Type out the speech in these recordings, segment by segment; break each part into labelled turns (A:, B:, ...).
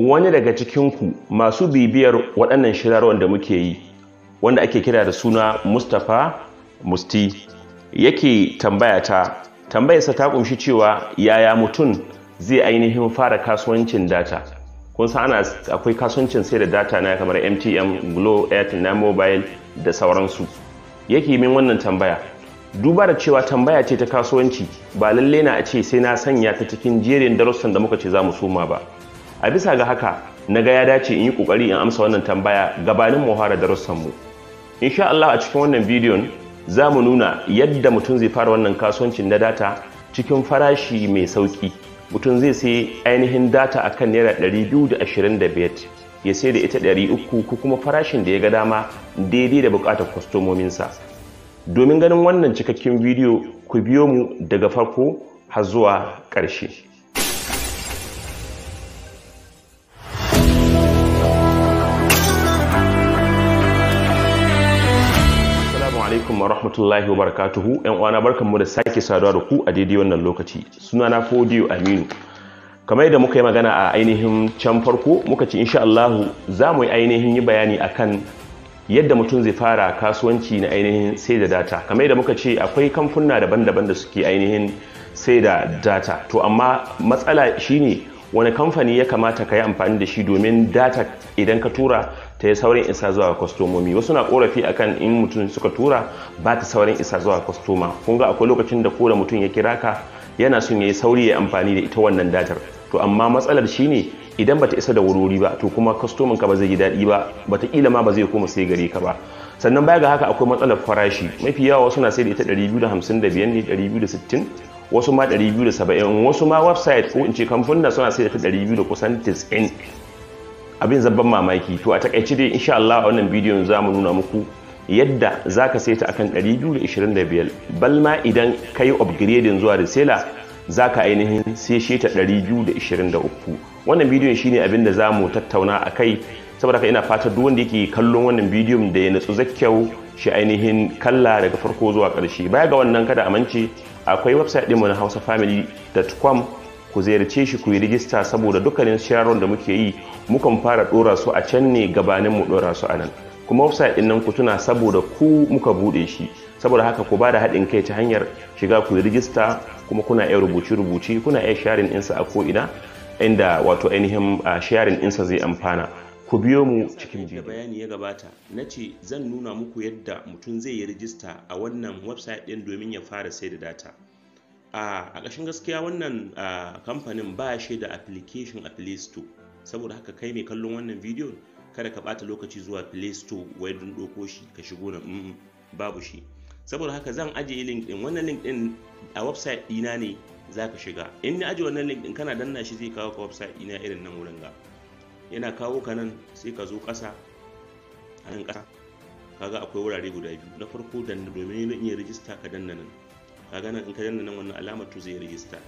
A: wani daga cikinku masu bibiyar waɗannan shirarwar da muke yi wanda ake kira da suna Mustapha Musti yake tambayarsa ta kunshi cewa yaya mutum zai ainihin fara kasuwancin data. Kun san akwai kasuwancin sai da data na kamar MTN, GLO, AIRTEL, 9mobile da sauransu. Yake min wannan tambaya. Duba da cewa tambaya ce ta kasuwanci, ba lalle na a ce sai na sanya ta cikin jerin darussan da muka ce za mu soma ba. A bisa ga haka, na ga ya dace in yi kokari in amsa wannan tambaya gabanin mu fara darussan mu. Insha Allah a cikin wannan bidiyon za mu nuna yadda mutum zai fara wannan kasuwancin na data cikin farashi mai sauki. Mutum zai sai ainihin data akan naira 225 ya sai da ita 300 ko kuma farashin da ya ga dama daidai da bukatar kwastomominsa. Domin ganin wannan cikakken bidiyo ku biyo mu daga farko har zuwa ƙarshe. Alaikum wa rahmatullahi wa barakatuhu. Yan uwana barkanmu da sake saduwa da ku a daidai wannan lokaci. Sunana Fodiyo Aminu. Kamar yadda muka yi magana a ainihin can farko, muka ce insha Allah za mu yi ainihin bayani akan yadda mutum zai fara kasuwanci na ainihin sai da data. Kamar yadda muka ce akwai kamfuna daban-daban da suke ainihin sai da data. To amma matsala shine wani kamfani ya kamata ka yi amfani da shi domin data idan ka tura ta yi saurin isa zuwa kwastomomi. Wasu na korafi akan in mutum suka tura ba ta saurin isa zuwa kwastoma. Kun ga akwai lokacin da ko da mutum ya kira ka yana son ya yi sauri ya amfani da ita wannan datar. To amma matsalar shine idan bata isa da wurori ba to kuma kwastomin ka ba zai yi daɗi ba, bataƙila ma ba zai koma sai gare ka ba. Sannan baya ga haka akwai matsalar farashi. Mafi yawa wasu na sai da ita 255 ne, 260, wasu ma 270, wasu ma website ko in ce kamfanin suna sai da ta 200 kusan 90. Abin zabban mamaki. To a takaice dai insha Allah a wannan bidiyon za mu nuna muku yadda zaka sai ta akan 225, balma idan kai upgrading zuwa reseller zaka ainihin sai shi ta 223. Wannan bidiyon shine abin da zamu tattauna akai, saboda haka ina fata duk wanda yake kallon wannan bidiyon da ya natsu zakkyau shi ainihin kalla daga farko zuwa ƙarshe. Baya ga wannan kada amince akwai website ɗinmu na hausafamily.com, ku ziyarce shi ku yi rijista saboda dukkanin sharon da muke yi mukan fara dora su a can ne gabanin mu dora su a nan. Kuma website din nan ku tuna saboda ku muka bude shi, saboda haka ku bada haɗin kai ta hanyar shiga ku yi rijista, kuma kuna iya rubuce kuna iya sharing ɗinsa a ko ina inda wato ainihin sharing ɗinsa zai amfana. Ku biyo mu cikin bidiyo. Bayani ya gabata nace zan nuna muku yadda mutum zai yi rijista a wannan website din domin ya fara sai da data. A ƙashin gaskiya wannan kamfanin ba shi da application a Play Store, saboda haka kai mai kallon wannan bidiyo kada ka ɓata lokaci zuwa Play Store wai don ɗauko shi ka shigo nan, babu shi. Saboda haka zan ajiye link ɗin. Wannan link ɗin a website ɗina ne za ka shiga. In na ajiye wannan link ɗin kana danna shi zai kawo ka website ɗina irin nan wurin ga. Yana kawo ka nan sai ka zo ƙasa, a nan ƙasa kaga akwai wurare guda biyu. Na farko danna domin yin rijista ka danna nan. Kaga nan in ka danna nan wannan alamar to zai register.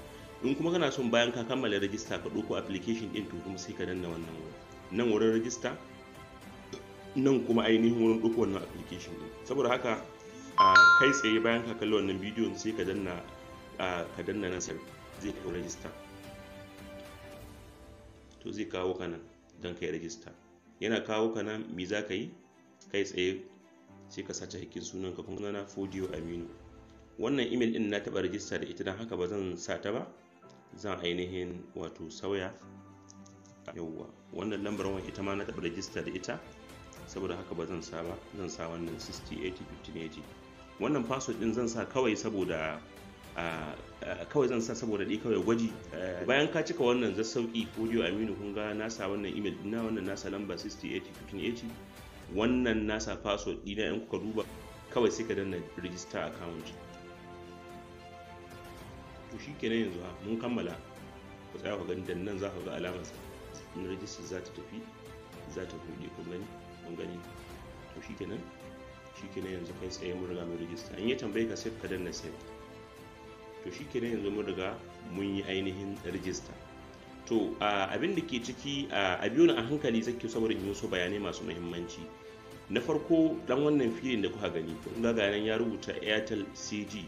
A: In kuma kana son bayan ka kammala register ka ɗauko application ɗin to kuma sai ka danna wannan wurin. Nan wurin register, nan kuma ainihin wurin ɗauko wannan application ɗin. Saboda haka kai tsaye bayan ka kalli wannan bidiyon sai ka danna nan sai zai kawo register. To zai kawo ka nan don kai register. Yana kawo ka nan me za ka yi? Kai tsaye sai ka sace hakkin sunanka, kuma na Fodiyo Aminu. Wannan email din na taɓa rijista da ita, don haka ba zan sa ta ba, zan ainihin wato sauya. Yawwa wannan lambar wani ita ma na taɓa rijista da ita, saboda haka ba zan sa ba, zan sa wannan 60801580. Wannan password din zan sa kawai saboda zan sa saboda dai kawai gwaji. Bayan ka cika wannan zai sauki Fodiyo Aminu, kun ga na sa wannan email din na, wannan nasa lamba 60801580, wannan nasa password dina. In kuka duba kawai sai ka danna register account. To shikenan yanzu mun kammala. Ku tsaya ku gani dan nan za ku ga alamar in register za ta tafi, za ta buɗe. Kun gani to shikenan yanzu kai tsaye mun riga mun register. In ya tambaye ka sai ka danna save. To shikenan yanzu mun riga mun yi ainihin register. To abin da ke ciki a biyo na a hankali zaki saboda in yi wasu bayanai masu muhimmanci. Na farko dan wannan filin da kuka gani kun ga nan ya rubuta AIRTEL CG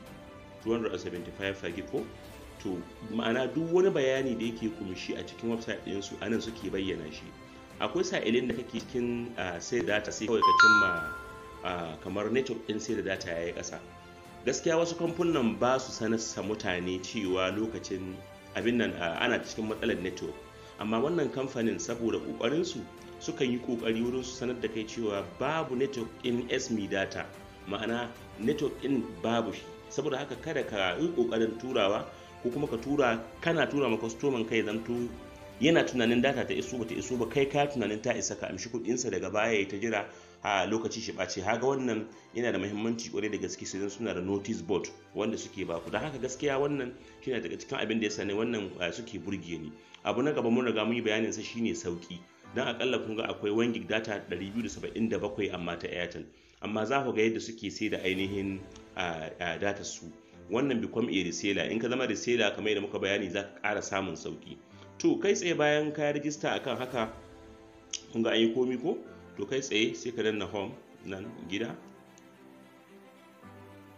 A: 275 ko to ma'ana duk wani bayani da yake kumshi a cikin website ɗinsu anan suke bayyana shi. Akwai sa'ilin da kake cikin sai da data sai kawai ka cimma kamar network ɗin sai da data yayi ƙasa. Gaskiya wasu kamfunan ba su sanar sa mutane cewa lokacin abin nan ana cikin matsalar network, amma wannan kamfanin saboda ƙoƙarin su sukan yi ƙoƙari wurin su sanar da kai cewa babu network in SME data, ma'ana network in babu shi. Saboda haka kada ka yi ƙoƙarin turawa ko kuma ka tura kana tura ma customer kai zanto yana tunanin data ta iso bata iso ba, kai ka tunanin ta isa ka amshi kuɗinsa daga baya ya ta jira a lokaci shi ɓace. Haga wannan yana da muhimmanci kwarai da gaske sai suna da notice board wanda suke ba ku. Don haka gaskiya wannan shine daga cikin abin da ya sani wannan suke burge ni. Abu na gaba mun riga mun yi bayanin sa shine sauki. Dan akalla kun ga akwai 1 gig data 277 amma ta AIRTEL, amma za ku ga yadda suke sai da ainihin data su. Wannan become a reseller, in ka zama reseller kamar yadda muka bayani za ka ƙara samun sauki. To kai tsaye bayan ka rijista akan haka kun ga an yi komi ko, to kai tsaye sai ka danna home nan gida.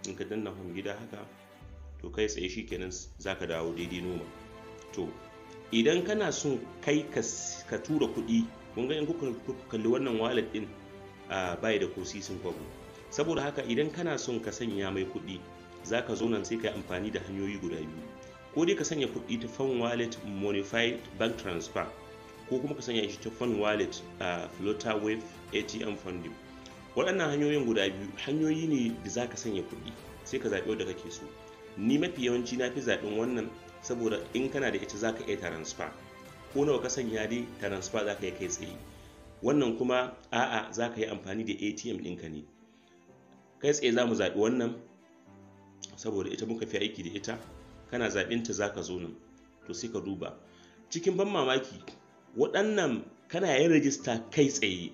A: In ka danna home gida haka to kai tsaye shikenan za ka dawo daidai noma. To idan kana son kai ka tura kuɗi, kun ga in kuka kalli wannan wallet din bai da ko sisin kwabo. Saboda haka idan kana son ka sanya mai kuɗi za ka zo nan sai ka yi amfani da hanyoyi guda biyu. Ko dai ka sanya kuɗi ta fan wallet modified bank transfer, ko kuma ka sanya shi ta fan wallet floater wave ATM funding. Waɗannan hanyoyin guda biyu hanyoyi ne da za ka sanya kuɗi, sai ka zaɓi wanda kake so. Ni mafi yawanci na fi zaɓin wannan saboda in kana da ita za ka iya transfer, ko nawa ka sanya dai transfer za ka yi kai tsaye. Wannan kuma a'a za ka yi amfani da ATM ɗinka ne. Kai tsaye za mu zaɓi wannan saboda ita muka fi aiki da ita. Kana zaɓinta za ka zo nan to sai ka duba. Cikin ban mamaki waɗannan kana yin rajista kai tsaye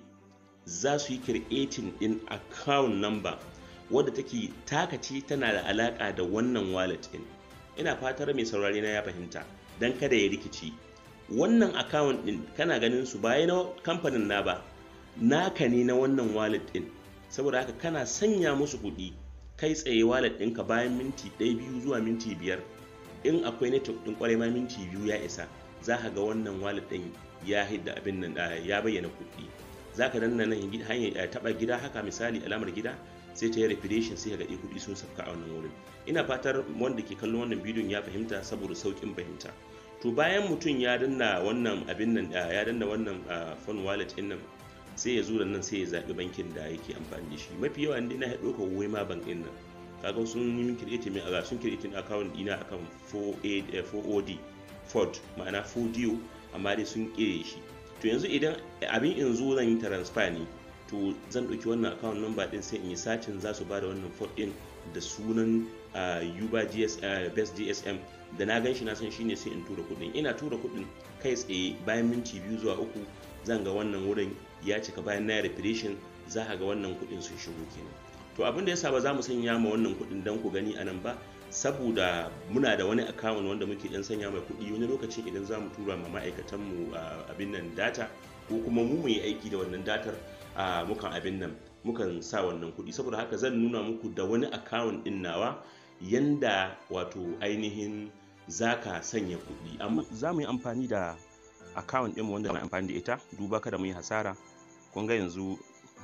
A: za su yi creating ɗin account number wadda take taka ce tana da alaƙa da wannan wallet ɗin. Ina fatar mai saurari na ya fahimta don kada ya rikici. Wannan account ɗin kana ganin su ba na kamfanin na ba, naka ne na wannan wallet ɗin. Saboda haka kana sanya musu kuɗi kai tsaye wallet ɗinka bayan minti 1-2 zuwa minti 5, in akwai network ɗin kwarai ma minti 2 ya isa, za ka ga wannan wallet ɗin ya hidda abin nan ya bayyana kuɗi. Za ka danna nan hanyar taɓa gida haka misali alamar gida sai ta yi refresh sai ka ga kuɗi sun sauka a wannan wurin. Ina fatar wanda ke kallon wannan bidiyon ya fahimta saboda sauƙin fahimta. To bayan mutum ya danna wannan abin nan ya danna wannan phone wallet ɗin nan, sai ya zo da nan sai ya zaɓi bankin da yake amfani da shi. Mafi yawa inda na ɗauka Wema bank ɗin nan, kaga sun yi min creating mai sun creating account ɗina akan 4OD Ford, ma'ana 4DO, amma dai sun ƙire shi. To yanzu idan abin in zo zan yi transfer ne, to zan ɗauki wannan account number ɗin sai in yi sacin, za su ba da wannan Ford ɗin da sunan Uber Best GSM da na gan shi na san shine, sai in tura kuɗin. Ina tura kuɗin kai tsaye bayan minti 2 zuwa 3 zan ga wannan wurin ya cika. Bayan na refreshin za ka ga wannan kuɗin sun shigo kenan. To abin da yasa ba za mu sanya ma wannan kuɗin dan ku gani anan ba, saboda muna da wani account wanda muke dan sanya mai kuɗi wani lokacin idan za mu tura ma ma'aikatan mu abin nan data, ko kuma mu yi aiki da wannan datar mukan abin nan mukan sa wannan kuɗi. Saboda haka zan nuna muku da wani account ɗin nawa yanda wato ainihin zaka sanya kuɗi. Amma za mu yi amfani da account ɗin wanda na amfani da ita, duba kada mu yi hasara. Kun ga yanzu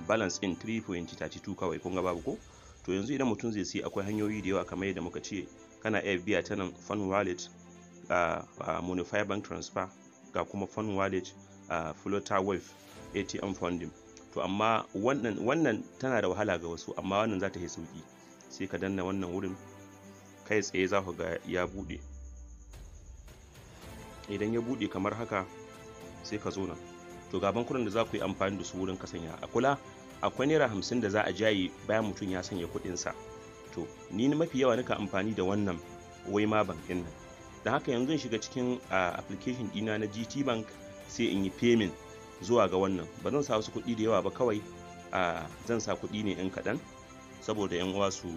A: balance in 3.32 kawai, kun ga babu ko. To yanzu idan mutum zai sai akwai hanyoyi da yawa kamar yadda muka ce, kana iya biya ta nan fan wallet modified bank transfer, ga kuma fan wallet floater wave ATM funding. To amma wannan tana da wahala ga wasu, amma wannan za ta yi sauki. Sai ka danna wannan wurin kai tsaye za ku ga ya bude. Idan ya bude kamar haka sai ka zo nan. To ga bankunan da za ku yi amfani da su wurin ka sanya. A kula akwai naira 50 da za a jaye bayan mutum ya sanya kuɗinsa. To ni mafi yawa nika amfani da wannan Wema bank ɗin nan. Don haka yanzu in shiga cikin application ɗina na GT Bank sai in yi payment zuwa ga wannan. Ba zan sa wasu kuɗi da yawa ba, kawai zan sa kuɗi ne in kaɗan saboda yan uwa su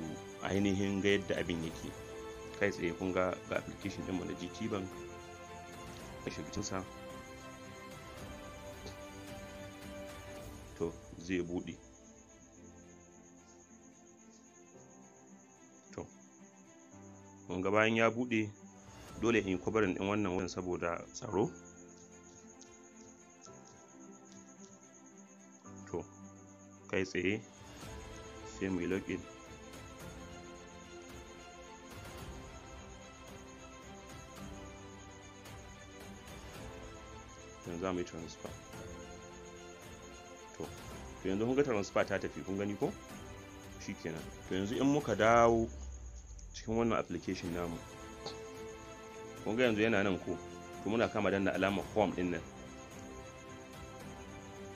A: ainihin ga yadda abin yake. Kai tsaye kun ga application ɗinmu na GT Bank a shiga to zai buɗe. To kun ga bayan ya buɗe dole in yi kwabarin din wannan wurin saboda tsaro. To kai tsaye sai mu yi login. yanzu za mu yi transfer. to yanzu kun ga transfer ta tafi, kun gani ko? Shikenan. To yanzu in muka dawo cikin wannan application namu, kun ga yanzu yana nan ko? To muna kama danna alamar home din nan,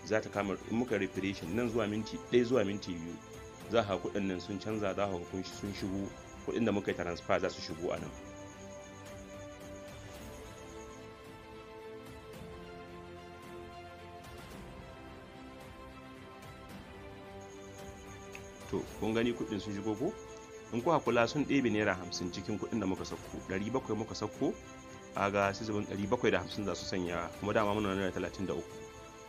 A: za ta kama. In muka refresh nan zuwa minti 1 zuwa minti 2 za ka kuɗin nan sun canza, za ka sun shigo, kuɗin da muka yi transfer za su shigo a nan. To kun gani kuɗin sun shigo ko? In kuka kula sun ɗebe naira 50 cikin kuɗin da muka sako, 700 muka sako, aga sai zaban 750 za su sanya, kuma dama muna naira 33.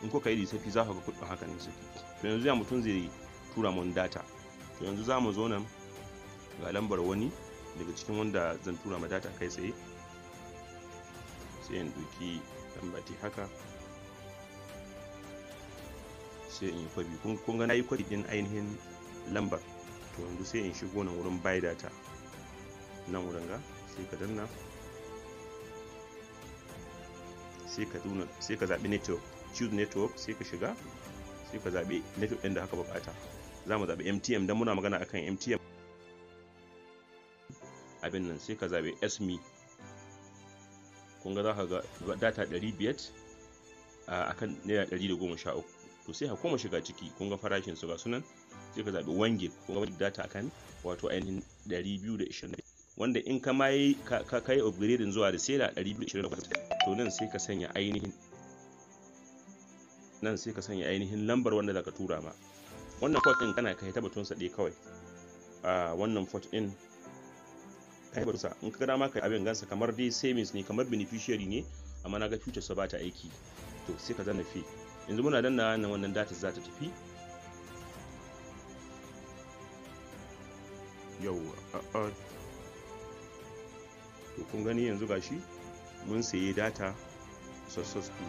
A: In kuka yi lissafi za ka ga kuɗin haka ne suke. To yanzu ya mutum zai tura mun data. To yanzu za mu zo nan ga lambar wani daga cikin wanda zan tura ma data kai tsaye, sai in ɗauki lambati haka, sai in yi kwabi. Kun ga na yi kwabi din ainihin lambar. To yanzu sai in shigo nan wurin buy data, nan wurin ga sai ka danna, sai ka zaɓi network, choose network, sai ka shiga, sai ka zaɓi network ɗin da haka bukata. Za mu zaɓi MTN dan muna magana akan MTN abin nan. Sai ka zaɓi SME. kun ga za ka ga data 500 akan naira 113. to sai ka koma shiga ciki, kun ga farashin su ga sunan. Sai ka zaɓi 1 gig, kun ga data akan wato ainihin 220, wanda in ka mai ka yi upgrading zuwa da sela 220. to nan sai ka sanya ainihin lambar wanda zaka tura ma. Wannan port din kana kai ta batun sa dai kawai. Wannan port din kai batun sa, in ka ga dama kai abin gansa kamar dai savings ne, kamar beneficiary ne, amma naga future sa ba ta aiki. To sai ka zanna fee. Yanzu muna danna wannan data za ta tafi. Yawwa to kun gani yanzu gashi mun sayi data successful.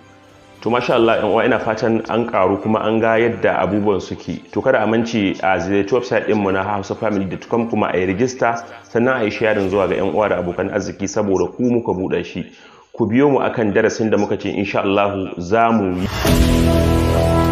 A: To masha Allah yan uwa, ina fatan an karu kuma an ga yadda abubuwan suke. To kada a mance a ziyarci website din mu na hausafamily.com kuma a yi register, sannan a yi sharing zuwa ga yan uwa da abokan arziki, saboda ku muka buɗe shi. Ku biyo mu akan darasin da muka ce insha Allah za mu yi.